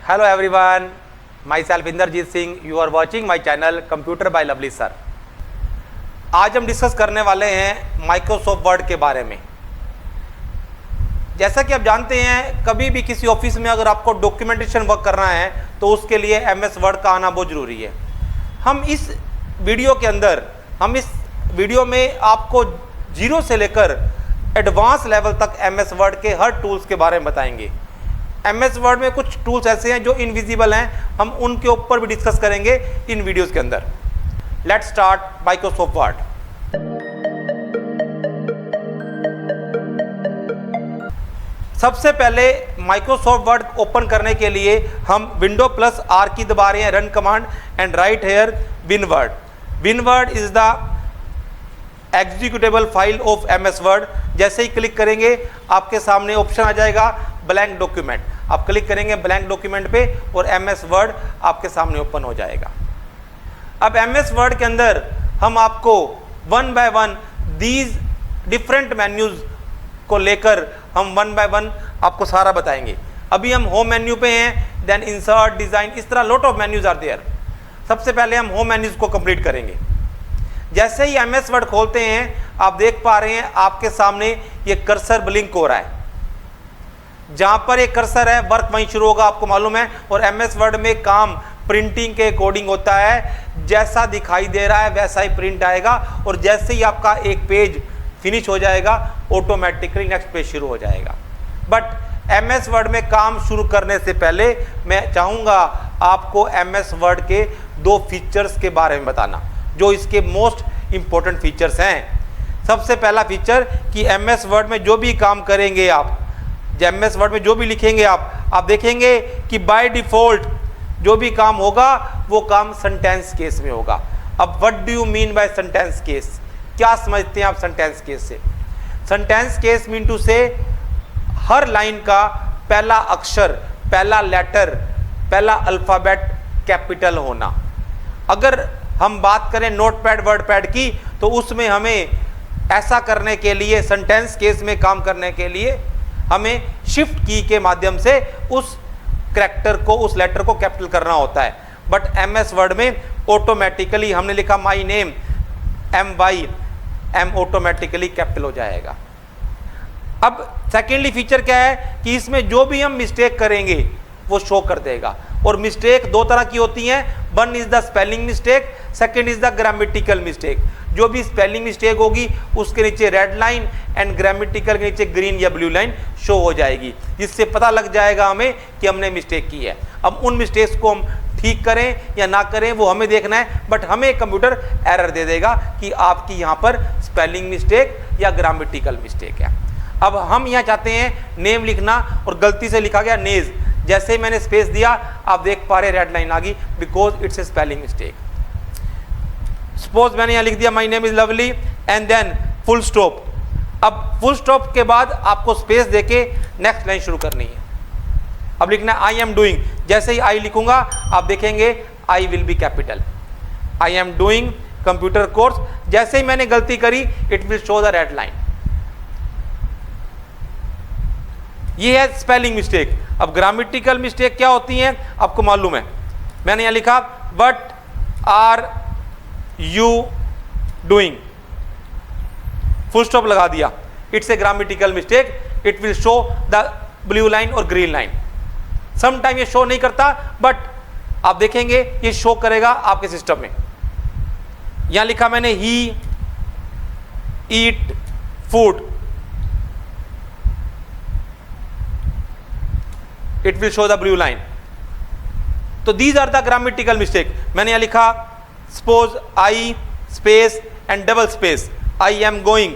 Hello everyone, myself Indrajit Singh. You are watching my channel Computer by Lovely Sir. आज हम discuss करने वाले हैं माइक्रोसॉफ्ट वर्ड के बारे में. जैसा कि आप जानते हैं, कभी भी किसी ऑफिस में अगर आपको डॉक्यूमेंटेशन वर्क करना है तो उसके लिए MS वर्ड का आना बहुत ज़रूरी है. हम इस वीडियो में आपको जीरो से लेकर एडवांस लेवल तक MS वर्ड के हर टूल्स के बारे में बताएंगे. MS वर्ड में कुछ टूल्स ऐसे हैं जो इनविजिबल हैं, हम उनके ऊपर भी डिस्कस करेंगे इन वीडियोस के अंदर. Let's start Microsoft word. सबसे पहले माइक्रोसॉफ्ट वर्ड ओपन करने के लिए हम Windows+R की दबा रहे हैं, run command and write here WinWord. WinWord is the executable file of MS word. जैसे ही क्लिक करेंगे आपके सामने ऑप्शन आ जाएगा ब्लैंक डॉक्यूमेंट. आप क्लिक करेंगे ब्लैंक डॉक्यूमेंट पे और MS वर्ड आपके सामने ओपन हो जाएगा. अब MS वर्ड के अंदर हम आपको one by one these different menus को लेकर हम वन बाय वन आपको सारा बताएंगे. अभी हम होम मेन्यू पे हैं, देन इंसर्ट, डिज़ाइन, इस तरह lot of menus are there. सबसे पहले हम होम मेन्यूज को कंप्लीट करेंगे. जैसे ही MS वर्ड खोलते हैं आप देख पा रहे हैं आपके सामने ये कर्सर ब्लिंक हो रहा है. जहां पर ये कर्सर है वर्क वहीं शुरू होगा, आपको मालूम है. और MS वर्ड में काम प्रिंटिंग के अकॉर्डिंग होता है. जैसा दिखाई दे रहा है वैसा ही प्रिंट आएगा और जैसे ही आपका एक पेज फिनिश हो जाएगा ऑटोमेटिकली नेक्स्ट पेज शुरू हो जाएगा. बट MS वर्ड में काम शुरू करने से पहले मैं चाहूँगा आपको MS वर्ड के दो फीचर्स के बारे में बताना जो इसके मोस्ट इम्पोर्टेंट फीचर्स हैं. सबसे पहला फीचर कि MS वर्ड में जो भी काम करेंगे आप, MS वर्ड में जो भी लिखेंगे आप देखेंगे कि बाय डिफ़ॉल्ट जो भी काम होगा वो काम सेंटेंस केस में होगा. अब what do you mean by sentence case? क्या समझते हैं आप सेंटेंस केस से? सेंटेंस केस मीन टू से हर लाइन का पहला अक्षर, पहला लेटर, पहला अल्फ़ाबेट कैपिटल होना. अगर हम बात करें नोटपैड वर्डपैड की तो उसमें हमें ऐसा करने के लिए, सेंटेंस केस में काम करने के लिए हमें शिफ्ट की के माध्यम से उस करैक्टर को, उस लेटर को कैपिटल करना होता है. बट MS वर्ड में ऑटोमेटिकली हमने लिखा my name, M automatically capital हो जाएगा. अब सेकेंडली फीचर क्या है कि इसमें जो भी हम मिस्टेक करेंगे वो शो कर देगा. और मिस्टेक दो तरह की होती हैं. One is the spelling mistake, second is the grammatical mistake. जो भी स्पेलिंग मिस्टेक होगी उसके नीचे रेड लाइन एंड ग्रामेटिकल के नीचे ग्रीन या ब्लू लाइन शो हो जाएगी, जिससे पता लग जाएगा हमें कि हमने मिस्टेक की है. अब उन मिस्टेक्स को हम ठीक करें या ना करें वो हमें देखना है, बट हमें कंप्यूटर एरर दे देगा कि आपकी यहाँ पर स्पेलिंग मिस्टेक या ग्रामेटिकल मिस्टेक है. अब हम यहाँ चाहते हैं नेम लिखना और गलती से लिखा गया नेज. जैसे ही मैंने स्पेस दिया आप देख पा रहे रेड लाइन आ गई because it's a spelling mistake. Suppose मैंने यहाँ लिख दिया my name is lovely and then full stop. अब फुल स्टॉप के बाद आपको स्पेस देके नेक्स्ट लाइन शुरू करनी है. अब लिखना है आई एम डूइंग. जैसे ही आई लिखूंगा आप देखेंगे I will be capital. I am doing computer course. जैसे ही मैंने गलती करी it will show the red line. ये है स्पेलिंग मिस्टेक. अब ग्रामेटिकल मिस्टेक क्या होती हैं आपको मालूम है. मैंने यहाँ लिखा what are you doing, full stop लगा दिया. It's a grammatical mistake. It will show the blue line और ग्रीन लाइन. सम टाइम ये शो नहीं करता बट आप देखेंगे ये शो करेगा आपके सिस्टम में. यहां लिखा मैंने he eat food, it will show the blue line. तो these are the grammatical mistake. मैंने यहां लिखा suppose I space and double space I am going.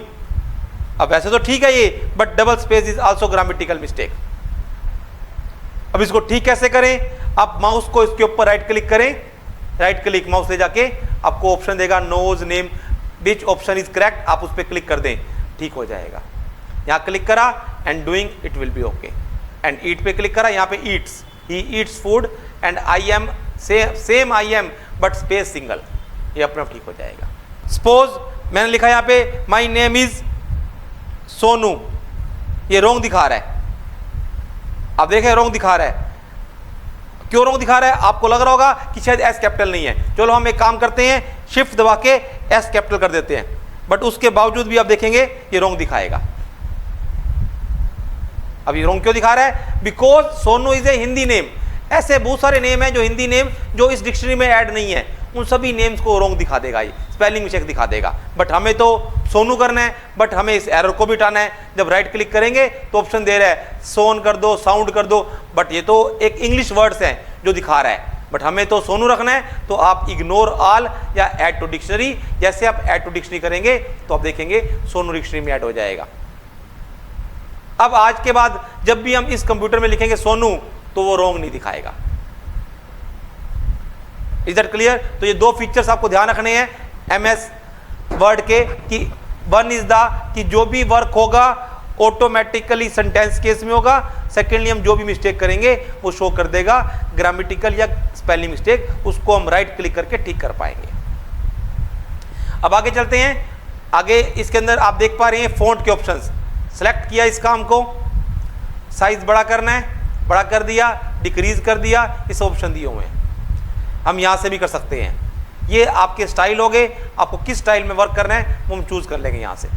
अब वैसे तो ठीक है ये, but double space is also grammatical mistake. अब इसको ठीक कैसे करें? आप माउस को इसके ऊपर राइट क्लिक करें, राइट क्लिक माउस ले जाके आपको ऑप्शन देगा नोज नेम, विच ऑप्शन इज करेक्ट. आप उस पर क्लिक कर दें, ठीक हो जाएगा. यहाँ क्लिक करा and doing, it will be okay. And eat पे क्लिक करा, यहाँ पे Yeats, he eats food and I am same I am but space single. ये अपने आप ठीक हो जाएगा. सपोज मैंने लिखा यहाँ पे माई नेम इज सोनू, ये रॉन्ग दिखा रहा है. आप देखें रॉन्ग दिखा रहा है. क्यों रॉन्ग दिखा रहा है? आपको लग रहा होगा कि शायद एस कैपिटल नहीं है। चलो हम एक काम करते हैं, शिफ्ट दबा के एस कैपिटल कर देते हैं, बट उसके बावजूद भी आप देखेंगे ये रॉन्ग दिखाएगा। अब ये रॉन्ग क्यों दिखा रहा है? Because Sonu is a Hindi name. ऐसे बहुत सारे नेम हैं जो हिंदी नेम जो इस डिक्शनरी में ऐड नहीं है, उन सभी नेम्स को रॉन्ग दिखा देगा, ये स्पेलिंग मिस्टेक दिखा देगा। बट हमें तो सोनू करना है, बट हमें इस एरर को भी हटाना है। जब राइट क्लिक करेंगे तो ऑप्शन दे रहा है सोन कर दो, साउंड कर दो, बट ये तो एक इंग्लिश वर्ड्स हैं जो दिखा रहा है, बट हमें तो सोनू रखना है। तो आप इग्नोर ऑल या ऐड टू डिक्शनरी, जैसे आप ऐड टू डिक्शनरी करेंगे तो आप देखेंगे सोनू डिक्शनरी में ऐड हो जाएगा। अब आज के बाद जब भी हम इस कंप्यूटर में लिखेंगे सोनू तो वो रॉन्ग नहीं दिखाएगा। Is that clear? तो ये दो फीचर्स आपको ध्यान रखने हैं एमएस वर्ड के, कि वन इज द कि जो भी वर्क होगा ऑटोमेटिकली सेंटेंस केस में होगा। सेकेंडली हम जो भी मिस्टेक करेंगे वो शो कर देगा, ग्रामेटिकल या स्पेलिंग मिस्टेक, उसको हम राइट क्लिक करके ठीक कर पाएंगे। अब आगे चलते हैं। आगे इसके अंदर आप देख पा रहे हैं फॉन्ट के ऑप्शंस। सेलेक्ट किया इस काम को, साइज बड़ा करना है, बड़ा कर दिया, डिक्रीज कर दिया, इस ऑप्शन दिए हुए हैं। हम यहाँ से भी कर सकते हैं, ये आपके स्टाइल हो गए। आपको किस स्टाइल में वर्क करना है वो हम चूज कर लेंगे। यहाँ से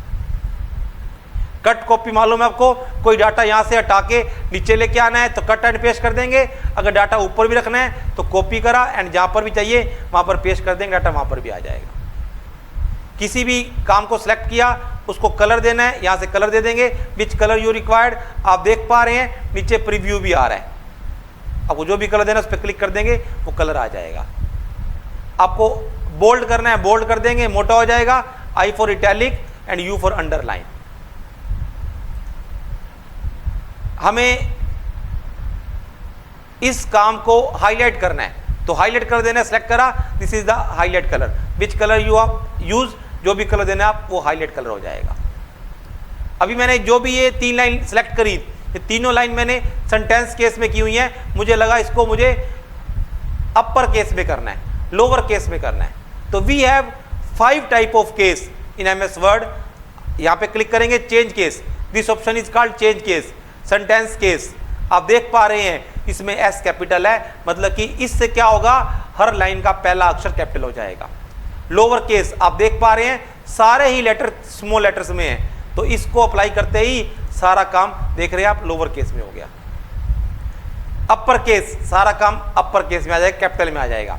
कट कॉपी मालूम है आपको, कोई डाटा यहाँ से हटा के नीचे लेके आना है तो कट एंड पेस्ट कर देंगे। अगर डाटा ऊपर भी रखना है तो कॉपी करा एंड जहाँ पर भी चाहिए वहाँ पर पेस्ट कर देंगे, डाटा वहाँ पर भी आ जाएगा। किसी भी काम को सिलेक्ट किया, उसको कलर देना है, यहाँ से कलर दे देंगे, विच कलर यू रिक्वायर्ड। आप देख पा रहे हैं नीचे प्रीव्यू भी आ रहा है, आपको जो भी कलर देना है उस पर क्लिक कर देंगे, वो कलर आ जाएगा। आपको बोल्ड करना है, बोल्ड कर देंगे, मोटा हो जाएगा। I for italic and U for underline. हमें इस काम को हाईलाइट करना है तो हाईलाइट कर देना है, सेलेक्ट करा, this is the highlight colour, which colour you आप यूज, जो भी कलर देना है आप वो हाईलाइट कलर हो जाएगा। अभी मैंने जो भी ये 3 लाइन सेलेक्ट करी, ये तीनों लाइन मैंने सेंटेंस केस में की हुई है। मुझे लगा इसको मुझे अपर केस में करना है, लोअर केस में करना है। तो we have 5 type of case in MS Word. यहाँ पे क्लिक करेंगे change case, this option is called change case, sentence case. आप देख पा रहे हैं इसमें एस कैपिटल है, मतलब कि इससे क्या होगा, हर लाइन का पहला अक्षर कैपिटल हो जाएगा। लोअर केस आप देख पा रहे हैं सारे ही लेटर स्मॉल लेटर्स में है, तो इसको अप्लाई करते ही सारा काम देख रहे हैं आप लोअर केस में हो गया। अपर केस, सारा काम अपर केस में आ जाएगा, कैपिटल में आ जाएगा।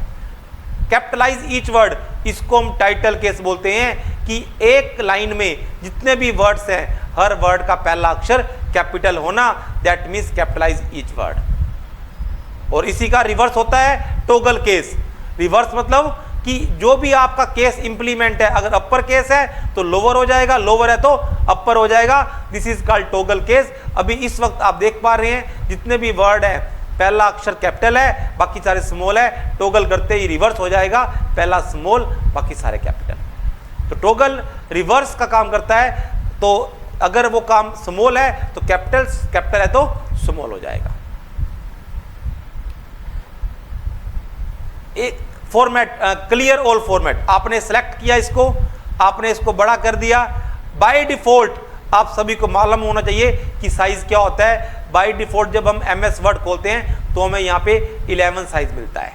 कैपिटलाइज ईच वर्ड, इसको हम टाइटल केस बोलते हैं कि एक लाइन में जितने भी वर्ड्स हैं हर वर्ड का पहला अक्षर कैपिटल होना, that means capitalise each word. और इसी का रिवर्स होता है टॉगल केस। रिवर्स मतलब कि जो भी आपका केस इंप्लीमेंट है, अगर अपर केस है तो लोअर हो जाएगा, लोअर है तो अपर हो जाएगा, this is called toggle case. अभी इस वक्त आप देख पा रहे हैं जितने भी वर्ड है पहला अक्षर कैपिटल है, बाकी सारे स्मॉल है, टॉगल करते ही रिवर्स हो जाएगा, पहला स्मॉल बाकी सारे कैपिटल। तो टॉगल रिवर्स का काम करता है, तो अगर वो काम स्मॉल है तो कैपिटल है तो स्मॉल हो जाएगा। एक फॉर्मेट क्लियर ऑल फॉर्मेट, आपने सेलेक्ट किया इसको, आपने इसको बड़ा कर दिया। बाय डिफॉल्ट आप सभी को मालूम होना चाहिए कि साइज क्या होता है। बाय डिफॉल्ट जब हम एमएस वर्ड खोलते हैं तो हमें यहाँ पे 11 साइज मिलता है।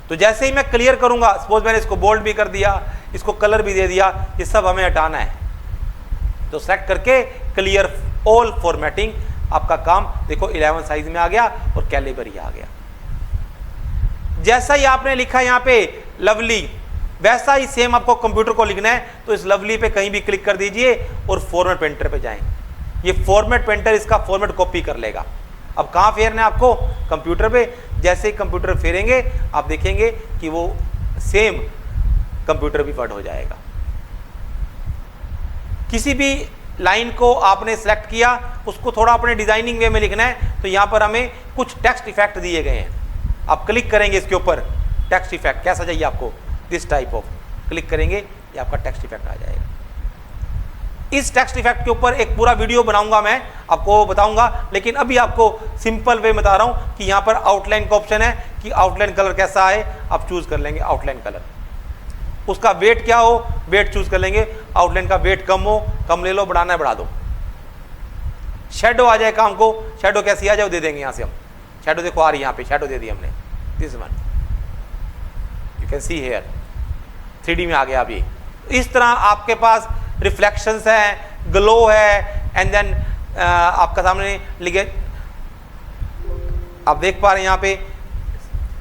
तो जैसे ही मैं क्लियर करूंगा, सपोज मैंने इसको बोल्ड भी कर दिया, इसको कलर भी दे दिया, ये सब हमें हटाना है, तो सेलेक्ट करके क्लियर ऑल फॉर्मेटिंग, आपका काम देखो 11 साइज में आ गया और कैलिबर ही आ गया। जैसा ही आपने लिखा यहाँ पे लवली, वैसा ही सेम आपको कंप्यूटर को लिखना है। तो इस लवली पे कहीं भी क्लिक कर दीजिए और फॉर्मेट पेंटर पे जाएं। ये फॉर्मेट पेंटर इसका फॉर्मेट कॉपी कर लेगा। अब कहाँ फेरना है आपको, कंप्यूटर पे। जैसे ही कंप्यूटर फेरेंगे आप देखेंगे कि वो सेम कंप्यूटर भी वर्ड हो जाएगा। किसी भी लाइन को आपने सेलेक्ट किया, उसको थोड़ा अपने डिजाइनिंग वे में लिखना है, तो यहाँ पर हमें कुछ टेक्स्ट इफेक्ट दिए गए हैं। आप क्लिक करेंगे इसके ऊपर, टेक्स्ट इफेक्ट कैसा चाहिए आपको, दिस टाइप ऑफ, क्लिक करेंगे ये आपका टेक्स्ट इफेक्ट आ जाएगा। इस टेक्स्ट इफेक्ट के ऊपर एक पूरा वीडियो बनाऊंगा, मैं आपको बताऊंगा, लेकिन अभी आपको सिंपल वे बता रहा हूं कि यहाँ पर आउटलाइन का ऑप्शन है कि आउटलाइन कलर कैसा है, आप चूज कर लेंगे आउटलाइन कलर। उसका वेट क्या हो, वेट चूज कर लेंगे, आउटलाइन का वेट कम हो, कम ले लो, बढ़ाना है बढ़ा दो। शेडो आ जाए काम को, शेडो कैसी आ जाए वो दे देंगे यहाँ से हम, शैडो देखो आ रही है, यहाँ पे शैडो दे दी हमने, this one you can see here, 3D में आ गया अभी। इस तरह आपके पास रिफ्लेक्शंस हैं, ग्लो है, एंड देन आपका सामने लिखे आप देख पा रहे हैं यहाँ पे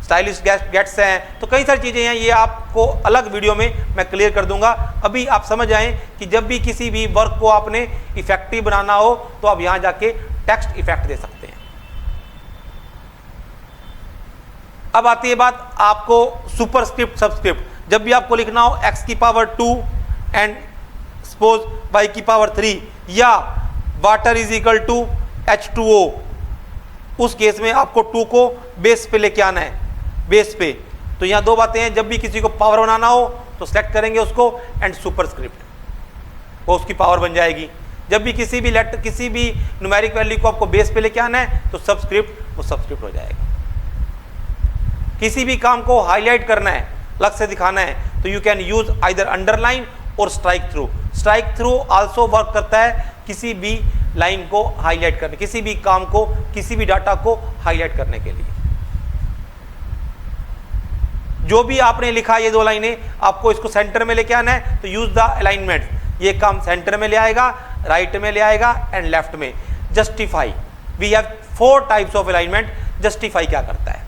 स्टाइलिश गेट्स हैं। तो कई सारी चीज़ें हैं, ये आपको अलग वीडियो में मैं क्लियर कर दूंगा। अभी आप समझ आए कि जब भी किसी भी वर्क को आपने इफेक्टिव बनाना हो तो आप यहाँ जाके टेक्स्ट इफेक्ट दे सकते हैं। अब आती है बात आपको सुपरस्क्रिप्ट सबस्क्रिप्ट। जब भी आपको लिखना हो x की पावर 2 एंड सपोज y की पावर 3 या water is equal to H2O, उस केस में आपको 2 को बेस पे लेके आना है, बेस पे। तो यहाँ दो बातें हैं, जब भी किसी को पावर बनाना हो तो सेलेक्ट करेंगे उसको एंड सुपरस्क्रिप्ट, वो उसकी पावर बन जाएगी। जब भी किसी भी लेटर किसी भी न्यूमेरिक वैल्यू को आपको बेस पे लेके आना है तो सबस्क्रिप्ट, वो सबस्क्रिप्ट हो जाएगा। किसी भी काम को हाईलाइट करना है, अलग से दिखाना है, तो you can use either underline और strike through. Strike through also work करता है किसी भी लाइन को हाईलाइट करने, किसी भी काम को, किसी भी डाटा को हाईलाइट करने के लिए। जो भी आपने लिखा ये दो लाइनें, आपको इसको सेंटर में लेके आना है तो यूज द अलाइनमेंट। ये काम सेंटर में ले आएगा, राइट में ले आएगा एंड लेफ्ट में। Justify, we have 4 types of alignment. Justify क्या करता है?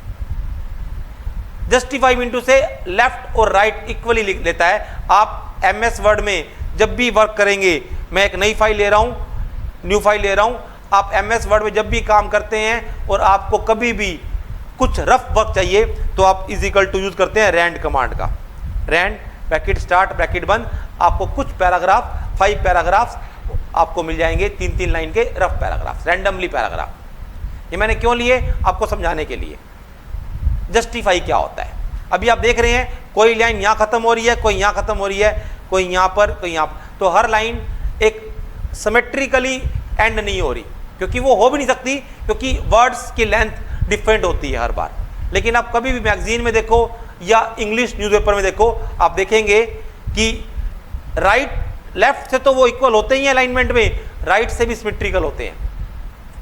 जस्टिफाई मीन टू से लेफ्ट और राइट इक्वली लिख लेता है। आप MS वर्ड में जब भी वर्क करेंगे, मैं एक नई फाइल ले रहा हूं, न्यू फाइल ले रहा हूं, आप MS वर्ड में जब भी काम करते हैं और आपको कभी भी कुछ रफ वर्क चाहिए तो आप इज इक्वल टू यूज करते हैं रैंड कमांड का। रैंड ब्रैकेट स्टार्ट ब्रैकेट बंद, आपको कुछ पैराग्राफ 5 पैराग्राफ्स आपको मिल जाएंगे, 3-3 लाइन के रफ पैराग्राफ, रैंडमली पैराग्राफ। ये मैंने क्यों लिए? आपको समझाने के लिए। जस्टिफाई क्या होता है? अभी आप देख रहे हैं कोई लाइन यहाँ खत्म हो रही है, कोई यहाँ खत्म हो रही है, कोई यहाँ पर, कोई यहाँ पर, तो हर लाइन एक सिमेट्रिकली एंड नहीं हो रही, क्योंकि वो हो भी नहीं सकती, क्योंकि वर्ड्स की लेंथ डिफरेंट होती है हर बार। लेकिन आप कभी भी मैगजीन में देखो या इंग्लिश न्यूज़पेपर में देखो, आप देखेंगे कि राइट लेफ्ट से तो वो इक्वल होते ही हैं अलाइनमेंट में, राइट से भी सिमेट्रिकल होते हैं।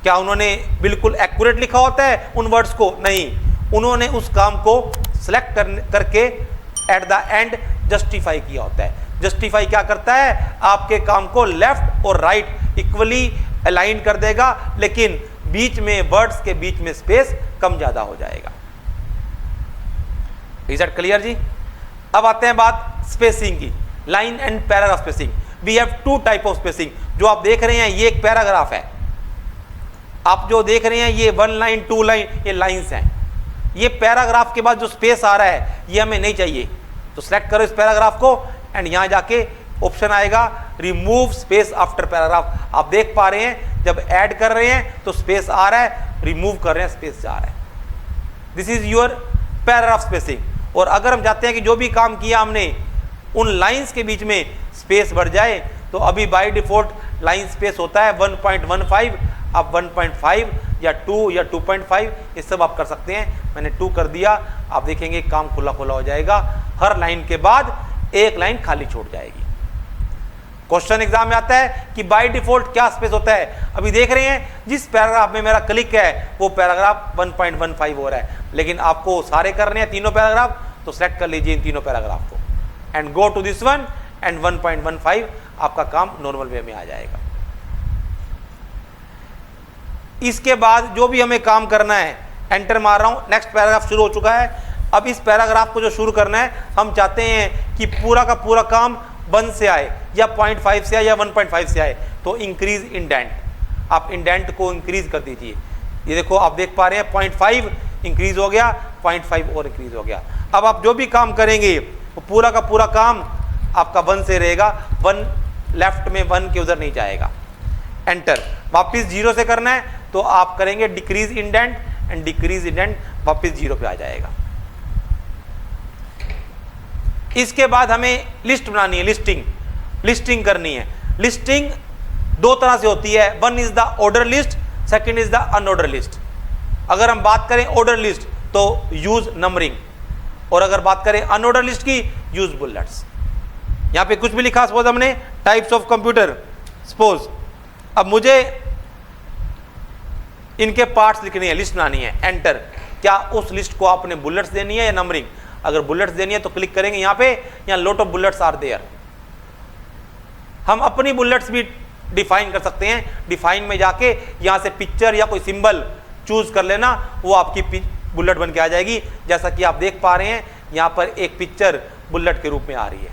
क्या उन्होंने बिल्कुल एक्यूरेट लिखा होता है उन वर्ड्स को? नहीं, उन्होंने उस काम को सिलेक्ट करके एट द एंड जस्टिफाई किया होता है। जस्टिफाई क्या करता है? आपके काम को लेफ्ट और राइट इक्वली अलाइन कर देगा, लेकिन बीच में वर्ड्स के बीच में स्पेस कम ज्यादा हो जाएगा। इज दैट क्लियर जी? अब आते हैं बात स्पेसिंग की, line and paragraph spacing. We have 2 type of spacing. जो आप देख रहे हैं ये एक पैराग्राफ है, आप जो देख रहे हैं ये 1 लाइन 2 लाइन ये लाइंस हैं। ये पैराग्राफ के बाद जो स्पेस आ रहा है ये हमें नहीं चाहिए, तो सिलेक्ट करो इस पैराग्राफ को एंड यहां जाके ऑप्शन आएगा रिमूव स्पेस आफ्टर पैराग्राफ। आप देख पा रहे हैं जब ऐड कर रहे हैं तो स्पेस आ रहा है, रिमूव कर रहे हैं स्पेस जा रहा है। This is your paragraph spacing. और अगर हम चाहते हैं कि जो भी काम किया हमने उन लाइंस के बीच में स्पेस बढ़ जाए, तो अभी बाय डिफॉल्ट लाइन स्पेस होता है 1.15, आप 1.5 या 2 या 2.5 ये सब आप कर सकते हैं। मैंने 2 कर दिया, आप देखेंगे काम खुला खुला हो जाएगा। हर लाइन के बाद एक लाइन खाली छोड़ जाएगी। क्वेश्चन एग्जाम में आता है कि बाय डिफॉल्ट क्या स्पेस होता है। अभी देख रहे हैं जिस पैराग्राफ में मेरा क्लिक है वो पैराग्राफ 1.15 हो रहा है, लेकिन आपको सारे करने हैं तीनों पैराग्राफ, तो सेलेक्ट कर लीजिए इन तीनों पैराग्राफ को and go to this one and 1.15 आपका काम नॉर्मल वे में आ जाएगा। इसके बाद जो भी हमें काम करना है, एंटर मार रहा हूं, नेक्स्ट पैराग्राफ शुरू हो चुका है। अब इस पैराग्राफ को जो शुरू करना है, हम चाहते हैं कि पूरा का पूरा काम 1 से आए या 0.5 से आए या 1.5 से आए, तो इंक्रीज इंडेंट, आप इंडेंट को इंक्रीज कर दीजिए। ये देखो आप देख पा रहे हैं 0.5 इंक्रीज हो गया, 0.5 और इंक्रीज हो गया। अब आप जो भी काम करेंगे वो पूरा का पूरा काम आपका 1 से रहेगा, 1 लेफ्ट में 1 के उधर नहीं जाएगा। एंटर, वापिस 0 से करना है तो आप करेंगे decrease indent and decrease indent, वापिस 0 पे आ जाएगा। इसके बाद हमें लिस्ट बनानी है, लिस्टिंग करनी है। लिस्टिंग 2 तरह से होती है, 1 is the order list, second is the unordered list. अगर हम बात करें ऑर्डर लिस्ट तो यूज नंबरिंग, और अगर बात करें अनऑर्डर लिस्ट की यूज बुलेट्स। यहां पे कुछ भी लिखा, सपोज हमने टाइप्स ऑफ कंप्यूटर, सपोज अब मुझे इनके पार्ट्स लिखनी है, लिस्ट बनानी है, एंटर। क्या उस लिस्ट को आपने बुलेट्स देनी है या नंबरिंग? अगर बुलेट्स देनी है तो क्लिक करेंगे यहाँ पे, यहाँ lot of bullets are there. हम अपनी बुलेट्स भी डिफाइन कर सकते हैं, डिफाइन में जाके यहाँ से पिक्चर या कोई सिंबल चूज कर लेना, वो आपकी बुलेट बन के आ जाएगी। जैसा कि आप देख पा रहे हैं यहाँ पर एक पिक्चर बुलेट के रूप में आ रही है,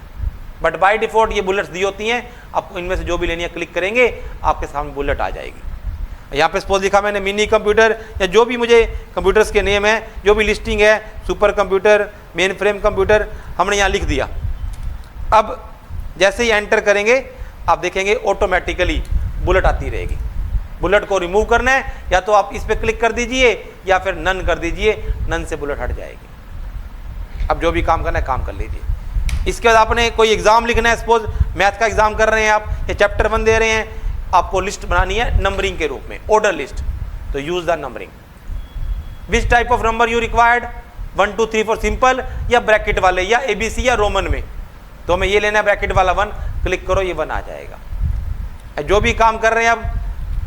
बट बाय डिफॉल्ट ये बुलेट्स दी होती हैं। आपको इनमें से जो भी लेनी है क्लिक करेंगे, आपके सामने बुलेट आ जाएगी। यहाँ पे सपोज लिखा मैंने मिनी कंप्यूटर, या जो भी मुझे कंप्यूटर्स के नेम है, जो भी लिस्टिंग है, super computer, main frame computer, हमने यहाँ लिख दिया। अब जैसे ही एंटर करेंगे आप देखेंगे ऑटोमेटिकली बुलेट आती रहेगी। बुलेट को रिमूव करना है या तो आप इस पर क्लिक कर दीजिए या फिर नन कर दीजिए, नन से बुलेट हट जाएगी। अब जो भी काम करना है काम कर लीजिए। इसके बाद आपने कोई एग्जाम लिखना है, सपोज मैथ का एग्जाम कर रहे हैं आप, या चैप्टर 1 दे रहे हैं, आपको लिस्ट बनानी है नंबरिंग के रूप में, ऑर्डर लिस्ट, तो use the numbering. Which type of number you required, 1 2 3 4 simple या ब्रैकेट वाले या ABC या रोमन में, तो हमें ये लेना है ब्रैकेट वाला 1, क्लिक करो ये 1 आ जाएगा। जो भी काम कर रहे हैं अब,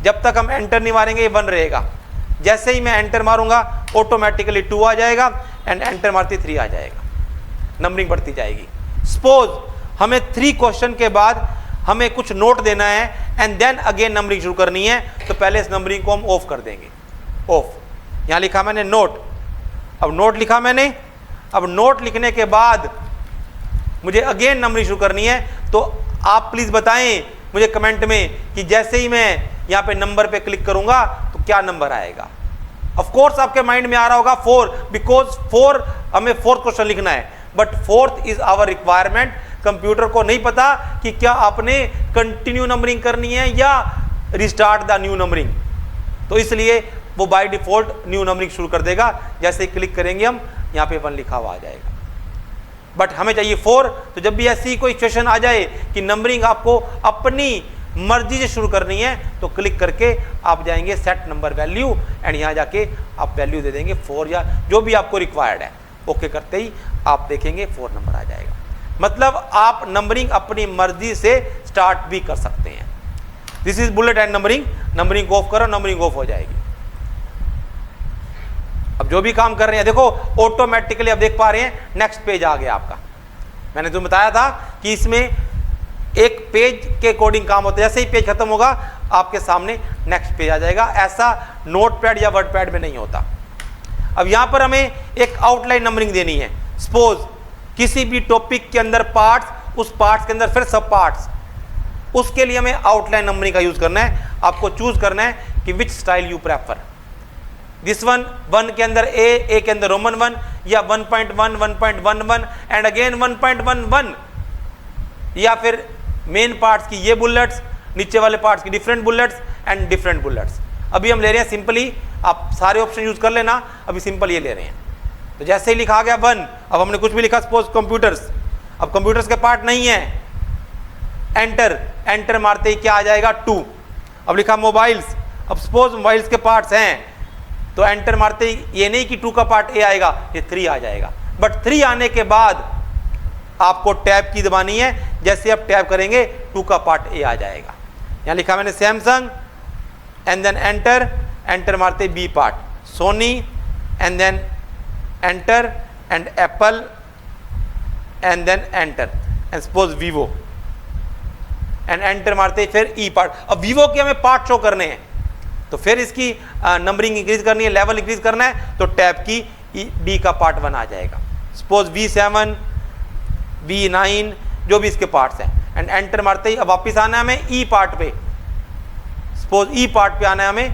जब तक हम एंटर नहीं मारेंगे ये 1 रहेगा। जैसे ही मैं एंटर मारूंगा ऑटोमेटिकली 2 आ जाएगा, एंड एंटर मारते 3 आ जाएगा, नंबरिंग बढ़ती जाएगी। सपोज हमें 3 क्वेश्चन के बाद हमें कुछ नोट देना है एंड देन अगेन नंबरिंग शुरू करनी है, तो पहले इस नंबरिंग को हम ऑफ कर देंगे, ऑफ। यहां लिखा मैंने नोट, अब नोट लिखा मैंने, अब नोट लिखने के बाद मुझे अगेन नंबरिंग शुरू करनी है, तो आप प्लीज बताएं मुझे कमेंट में कि जैसे ही मैं यहां पे नंबर पे क्लिक करूंगा तो क्या नंबर आएगा। ऑफ कोर्स आपके माइंड में आ रहा होगा 4, बिकॉज 4 हमें 4th क्वेश्चन लिखना है, but 4th is our requirement. Computer को नहीं पता कि क्या आपने कंटिन्यू नंबरिंग करनी है या रिस्टार्ट द न्यू नंबरिंग, तो इसलिए वो बाय डिफॉल्ट न्यू नंबरिंग शुरू कर देगा। जैसे ही क्लिक करेंगे हम, यहाँ पे 1 लिखा हुआ आ जाएगा, बट हमें चाहिए 4। तो जब भी ऐसी कोई सिचुएशन आ जाए कि नंबरिंग आपको अपनी मर्जी से शुरू करनी है, तो क्लिक करके आप जाएंगे सेट नंबर वैल्यू, एंड यहाँ जाके आप वैल्यू दे देंगे 4 या जो भी आपको रिक्वायर्ड है। ओके करते ही आप देखेंगे 4 नंबर आ जाएगा। मतलब आप नंबरिंग अपनी मर्जी से स्टार्ट भी कर सकते हैं। This is bullet and numbering. Numbering को ऑफ करो, नंबरिंग ऑफ हो जाएगी। अब जो भी काम कर रहे हैं देखो ऑटोमेटिकली आप देख पा रहे हैं नेक्स्ट पेज आ गया आपका। मैंने तो बताया था कि इसमें एक पेज के अकॉर्डिंग काम होता है, जैसे ही पेज खत्म होगा आपके सामने नेक्स्ट पेज आ जाएगा। ऐसा नोटपैड या वर्डपैड में नहीं होता। अब यहां पर हमें एक आउटलाइन नंबरिंग देनी है। सपोज किसी भी टॉपिक के अंदर पार्ट्स, उस पार्ट्स के अंदर फिर सब पार्ट्स, उसके लिए हमें आउटलाइन नंबरिंग का यूज करना है। आपको चूज करना है कि विच style you prefer. This one, 1 के अंदर ए के अंदर रोमन 1, या 1.1 1.11 एंड अगेन 1.11, या फिर मेन पार्ट्स की ये बुलेट्स, नीचे वाले पार्ट्स की different bullets and different bullets. अभी हम ले रहे हैं सिंपली, आप सारे ऑप्शन यूज कर लेना, अभी सिंपल ये ले रहे हैं। तो जैसे ही लिखा गया 1, अब हमने कुछ भी लिखा, सपोज कंप्यूटर्स, अब कंप्यूटर्स के पार्ट नहीं है, एंटर, एंटर मारते ही क्या आ जाएगा 2। अब लिखा मोबाइल्स, अब सपोज मोबाइल्स के पार्ट्स हैं, तो एंटर मारते ही ये नहीं कि 2 का पार्ट ए आएगा, ये 3 आ जाएगा। बट 3 आने के बाद आपको टैब की दबानी है। जैसे आप टैब करेंगे 2 का पार्ट ए आ जाएगा। यहां लिखा मैंने Samsung, and then enter, enter मारते B part, Sony, and then enter, and Apple, and then enter, and suppose Vivo, and enter मारते फिर ई पार्ट। अब वीवो के हमें पार्ट शो करने हैं, तो फिर इसकी नंबरिंग इंक्रीज करनी है, लेवल इंक्रीज करना है, तो टैब की डी का पार्ट 1 आ जाएगा। सपोज V7, V9, जो भी इसके पार्ट्स हैं, एंड एंटर मारते ही अब वापिस आना है हमें ई पार्ट पे। सपोज ई पार्ट पे आना है हमें,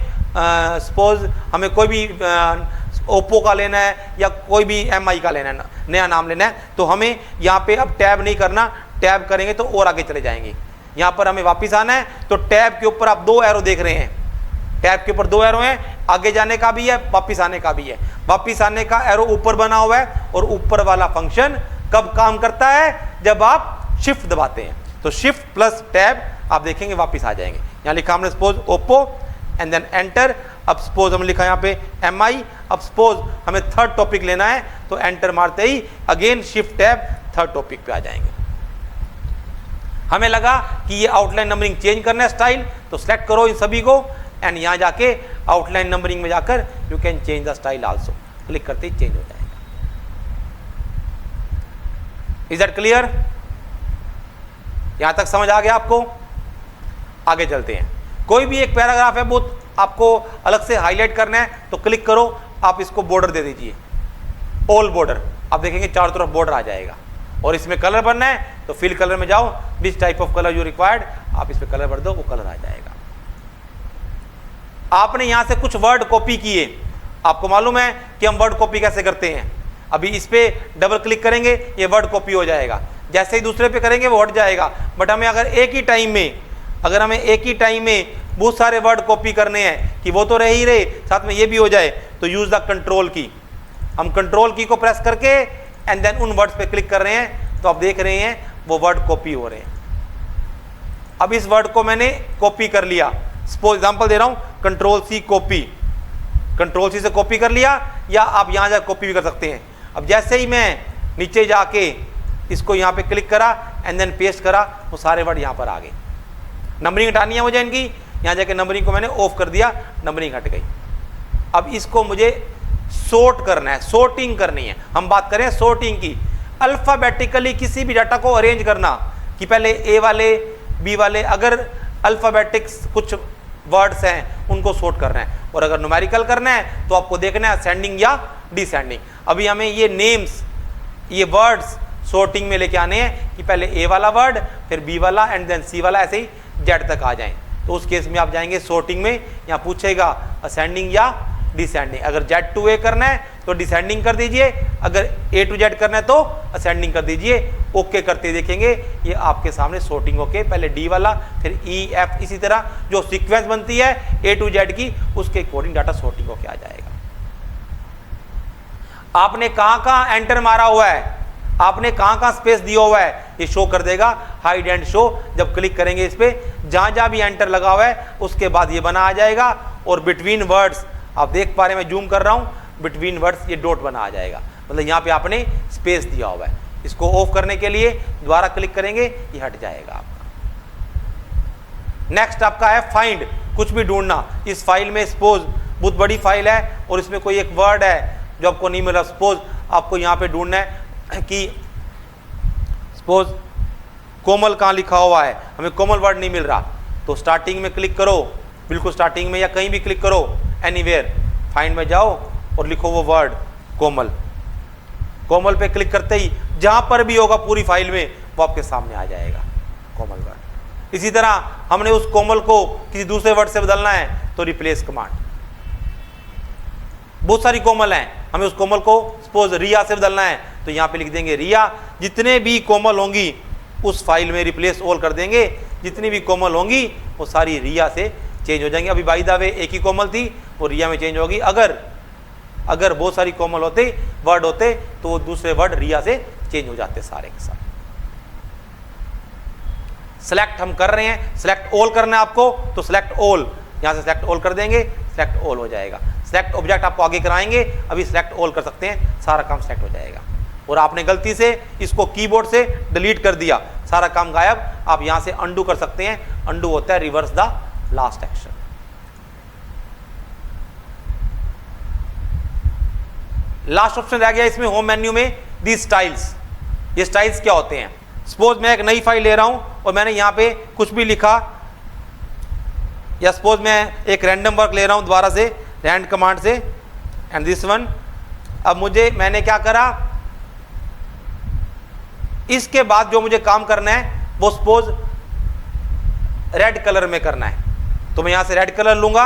सपोज हमें कोई भी ओप्पो का लेना है या कोई भी MI का लेना है, नया नाम लेना है, तो हमें यहाँ पे अब टैब नहीं करना, टैब करेंगे तो और आगे चले जाएंगे। यहाँ पर हमें वापस आना है, तो टैब के ऊपर आप 2 एरो देख रहे हैं, टैब के ऊपर 2 एरो हैं, आगे जाने का भी है, वापस आने का भी है। वापस आने का एरो ऊपर बना हुआ है, और ऊपर वाला फंक्शन कब काम करता है, जब आप शिफ्ट दबाते हैं। तो शिफ्ट प्लस टैब आप देखेंगे वापस आ जाएंगे। यहाँ लिखा हमने suppose Oppo, and then enter. अब सपोज हमने लिखा यहाँ पे MI, अब सपोज हमें 3rd टॉपिक लेना है, तो एंटर मारते ही again shift tab 3rd topic पे आ जाएंगे। हमें लगा कि ये आउटलाइन नंबरिंग चेंज करना है स्टाइल, तो सेलेक्ट करो इन सभी को, एंड यहाँ जाके आउटलाइन नंबरिंग में जाकर you can change the style also, click करते ही चेंज हो जाएगा। Is that clear? यहां तक समझ आ गया आपको? आगे चलते हैं। कोई भी एक पैराग्राफ है वो आपको अलग से हाईलाइट करना है तो क्लिक करो, आप इसको बॉर्डर दे दीजिए, ऑल बॉर्डर। आप देखेंगे चारों तरफ बॉर्डर आ जाएगा। और इसमें कलर भरना है तो फिल कलर में जाओ, which type of colour you required, आप इस पे कलर भर दो, वो कलर आ जाएगा। आपने यहां से कुछ वर्ड कॉपी किए, आपको मालूम है कि हम वर्ड कॉपी कैसे करते हैं। अभी इस पे डबल क्लिक करेंगे ये वर्ड कॉपी हो जाएगा, जैसे ही दूसरे पे करेंगे वो हट जाएगा। बट हमें अगर एक ही टाइम में बहुत सारे वर्ड कॉपी करने हैं कि वो तो रह ही रहे, साथ में ये भी हो जाए, तो यूज द कंट्रोल की। हम कंट्रोल की को प्रेस करके एंड देन उन वर्ड्स पे क्लिक कर रहे हैं, तो आप देख रहे हैं वो वर्ड कॉपी हो रहे हैं। अब इस वर्ड को मैंने कॉपी कर लिया, सपोज एग्जांपल दे रहा हूं, control C copy, control C से कॉपी कर लिया, या आप यहां जाकर कॉपी भी कर सकते हैं। अब जैसे ही मैं नीचे जाके इसको यहां पे क्लिक करा एंड देन पेस्ट करा, वो सारे वर्ड यहां पर आ गए। नंबरिंग हटानी है मुझे इनकी, यहां जाके नंबरिंग को मैंने ऑफ कर दिया, नंबरिंग हट गई। अब इसको मुझे सॉर्ट करना है, सॉर्टिंग करनी है। हम बात करें सॉर्टिंग की, अल्फाबेटिकली किसी भी डाटा को अरेंज करना कि पहले ए वाले, बी वाले, अगर अल्फाबेटिक्स कुछ वर्ड्स हैं उनको सॉर्ट करना है, और अगर न्यूमेरिकल करना है तो आपको देखना है असेंडिंग या डिसेंडिंग। अभी हमें ये नेम्स, ये वर्ड्स सॉर्टिंग में लेके आने हैं कि पहले ए वाला वर्ड, फिर बी वाला एंड देन सी वाला, ऐसे ही जेड तक आ जाएं। तो उस केस में आप जाएंगे सॉर्टिंग में, यहाँ पूछेगा असेंडिंग या डिसेंडिंग। अगर जेड टू ए करना है तो डिसेंडिंग कर दीजिए, अगर ए टू जेड करना है तो असेंडिंग कर दीजिए। ओके करते देखेंगे ये आपके सामने सॉर्टिंग होके, पहले डी वाला फिर ई एफ, इसी तरह जो सीक्वेंस बनती है ए टू जेड की, उसके अकॉर्डिंग डाटा सॉर्टिंग होके आ जाएगा। आपने कहां कहां एंटर मारा हुआ है, आपने कहां कहां स्पेस दिया हुआ है, ये शो कर देगा, हाइड एंड शो। जब क्लिक करेंगे इस पे, जहां जहां भी एंटर लगा हुआ है उसके बाद ये बना आ जाएगा। और बिटवीन वर्ड्स आप देख पा रहे हैं, मैं जूम कर रहा हूं, बिटवीन वर्ड्स ये डॉट बना आ जाएगा, मतलब यहां पे आपने स्पेस दिया हुआ है। इसको ऑफ करने के लिए दोबारा क्लिक करेंगे, ये हट जाएगा आपका। नेक्स्ट आपका है फाइंड, कुछ भी ढूंढना। इस फाइल में सपोज बहुत बड़ी फाइल है और इसमें कोई एक वर्ड है जो आपको नहीं मिल रहा, सपोज आपको यहाँ पे ढूंढना है कि सपोज कोमल कहाँ लिखा हुआ है, हमें कोमल वर्ड नहीं मिल रहा, तो स्टार्टिंग में क्लिक करो, बिल्कुल स्टार्टिंग में या कहीं भी क्लिक करो, एनीवेयर, फाइंड में जाओ और लिखो वो वर्ड कोमल। कोमल पे क्लिक करते ही जहां पर भी होगा पूरी फाइल में वो आपके सामने आ जाएगा कोमल वर्ड। इसी तरह हमने उस कोमल को किसी दूसरे वर्ड से बदलना है तो रिप्लेस कमांड। बहुत सारी कोमल हैं, हमें उस कोमल को सपोज रिया से बदलना है तो यहां पे लिख देंगे रिया। जितने भी कोमल होंगी उस फाइल में रिप्लेस ऑल कर देंगे, जितनी भी कोमल होंगी वो सारी रिया से चेंज हो जाएंगे। अभी बाय द वे एक ही कोमल थी वो रिया में चेंज होगी। अगर बहुत सारी कोमल होते वर्ड होते तो वो दूसरे वर्ड रिया से चेंज हो जाते सारे के सारे। सेलेक्ट हम कर रहे हैं, सेलेक्ट ऑल करना है आपको तो सेलेक्ट ऑल, यहां से सेलेक्ट ऑल कर देंगे, सेलेक्ट ऑल हो जाएगा। सेलेक्ट ऑब्जेक्ट आपको आगे कराएंगे, अभी सेलेक्ट ऑल कर सकते हैं, सारा काम सेलेक्ट हो जाएगा। और आपने गलती से इसको कीबोर्ड से डिलीट कर दिया, सारा काम गायब। आप यहां से अंडू कर सकते हैं, अंडू होता है reverse the last action. Last option रह गया इसमें होम मेन्यू में, दी स्टाइल्स। ये स्टाइल्स क्या होते हैं? सपोज मैं एक नई फाइल ले रहा हूं और मैंने यहां पे कुछ भी लिखा, या सपोज मैं एक रैंडम वर्क ले रहा हूं दोबारा से रैंड कमांड से, एंड दिस वन। अब मैंने क्या करा, इसके बाद जो मुझे काम करना है वो सपोज रेड कलर में करना है, तो मैं यहां से रेड कलर लूंगा,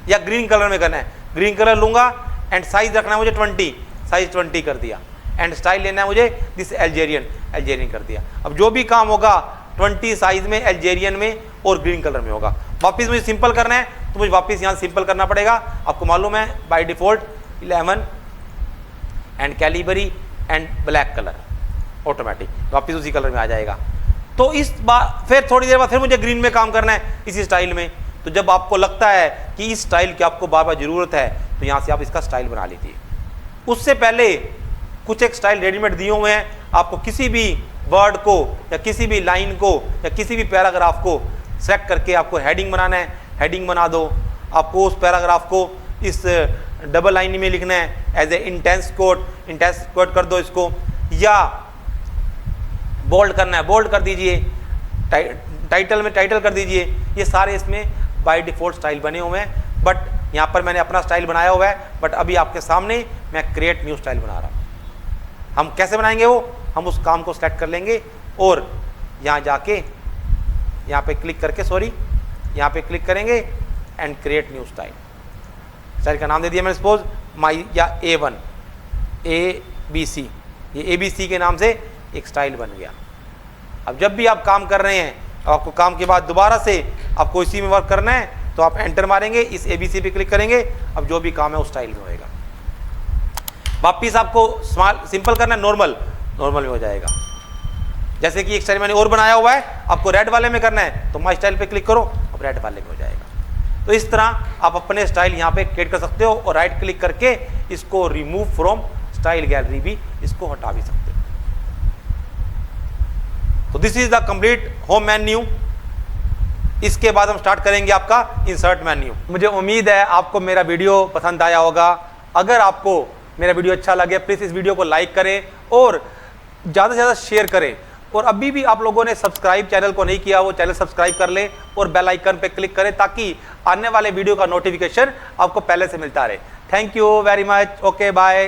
या ग्रीन कलर में करना है, ग्रीन कलर लूंगा। एंड साइज रखना है मुझे 20, साइज 20 कर दिया। एंड स्टाइल लेना है मुझे दिस एल्जेरियन कर दिया। अब जो भी काम होगा 20 साइज में, एल्जेरियन में और ग्रीन कलर में होगा। वापस मुझे सिंपल करना है तो मुझे वापस यहाँ सिंपल करना पड़ेगा। आपको मालूम है by default 11 and Calibri and black colour automatic, वापस उसी कलर में आ जाएगा। तो इस बार फिर थोड़ी देर बाद फिर मुझे ग्रीन में काम करना है इसी स्टाइल में। तो जब आपको लगता है कि इस स्टाइल की आपको बार बार ज़रूरत है तो यहाँ से आप इसका स्टाइल बना लीजिए। उससे पहले कुछ एक स्टाइल रेडीमेड दिए हुए हैं, आपको किसी भी वर्ड को या किसी भी लाइन को या किसी भी पैराग्राफ को सेलेक्ट करके आपको हेडिंग बनाना है, हेडिंग बना दो, आपको उस पैराग्राफ को इस डबल लाइन में लिखना है एज ए इंटेंस कोट कर दो इसको, या बोल्ड करना है बोल्ड कर दीजिए, टाइटल में टाइटल कर दीजिए। ये सारे इसमें बाय डिफॉल्ट स्टाइल बने हुए हैं, बट यहाँ पर मैंने अपना स्टाइल बनाया हुआ है, बट अभी आपके सामने मैं क्रिएट न्यू स्टाइल बना रहा हूँ। हम कैसे बनाएंगे वो, हम उस काम को सेलेक्ट कर लेंगे और यहाँ जाके यहाँ पे क्लिक करके यहाँ पे क्लिक करेंगे and create new style. Style का नाम दे दिया मैंने सपोज माई या A1 ABC, ये ABC के नाम से एक स्टाइल बन गया। अब जब भी आप काम कर रहे हैं, आपको काम के बाद दोबारा से आपको इसी में वर्क करना है, तो आप एंटर मारेंगे, इस ABC पे क्लिक करेंगे, अब जो भी काम है उस स्टाइल में होएगा। वापिस आपको सिंपल करना है, नॉर्मल में हो जाएगा। जैसे कि एक स्टाइल मैंने और बनाया हुआ है, आपको रेड वाले में करना है तो माई स्टाइल पे क्लिक करो, अब रेड वाले में हो जाएगा। तो इस तरह आप अपने स्टाइल यहाँ पे क्रिएट कर सकते हो और राइट क्लिक करके इसको रिमूव फ्रॉम स्टाइल गैलरी भी इसको हटा भी सकते हो। तो this is the complete home menu. इसके बाद हम स्टार्ट करेंगे आपका इंसर्ट मेन्यू। मुझे उम्मीद है आपको मेरा वीडियो पसंद आया होगा। अगर आपको मेरा वीडियो अच्छा लगे प्लीज़ इस वीडियो को लाइक करें और ज़्यादा से ज़्यादा शेयर करें। और अभी भी आप लोगों ने सब्सक्राइब चैनल को नहीं किया, वो चैनल सब्सक्राइब कर लें और बेल आइकन पे क्लिक करें ताकि आने वाले वीडियो का नोटिफिकेशन आपको पहले से मिलता रहे। Thank you very much. Okay bye.